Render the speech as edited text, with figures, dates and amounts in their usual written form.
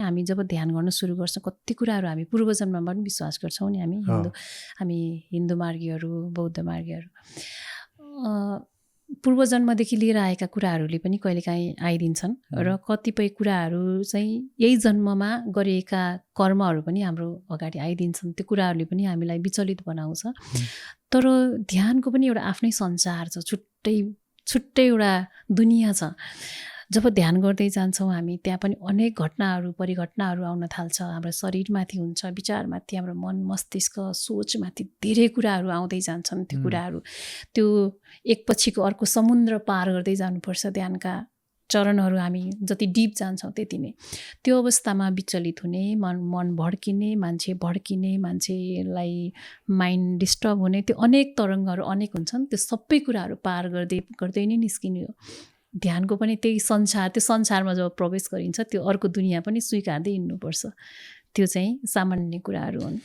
हामी जब ध्यान गर्न सुरु गर्छौँ कति कुराहरू हामी पूर्वजन्ममा पनि विश्वास गर्छौँ नि हामी हिन्दू मार्गीहरू बौद्ध मार्गीहरू पूर्वजन्मदेखि लिएर आएका कुराहरूले पनि कहिलेकाहीँ आइदिन्छन् र कतिपय कुराहरू चाहिँ यही जन्ममा गरिएका कर्महरू पनि हाम्रो अगाडि आइदिन्छन्। त्यो कुराहरूले पनि हामीलाई विचलित बनाउँछ। तर ध्यानको पनि एउटा आफ्नै संसार छ, छुट्टै एउटा दुनियाँ छ। जब ध्यान गर्दै जान्छौँ हामी त्यहाँ पनि अनेक घटनाहरू परिघटनाहरू आउन थाल्छ। हाम्रो शरीरमाथि हुन्छ, विचारमाथि, हाम्रो मन मस्तिष्क सोचमाथि धेरै कुराहरू आउँदै जान्छन्। त्यो कुराहरू त्यो एकपछिको अर्को समुद्र पार गर्दै जानुपर्छ। ध्यानका चरणहरू हामी जति डिप जान्छौँ त्यति नै त्यो अवस्थामा विचलित हुने, मन भड्किने, मान्छे भड्किने, मान्छेलाई माइन्ड डिस्टर्ब हुने, त्यो अनेक तरङ्गहरू अनेक हुन्छन्। त्यो सबै कुराहरू पार गर्दै नै निस्किने हो। ध्यानको पनि त्यही संसार, त्यो संसारमा जब प्रवेश गरिन्छ त्यो अर्को दुनियाँ पनि स्वीकार्दै हिँड्नुपर्छ। त्यो चाहिँ सामान्य कुराहरू हुन्।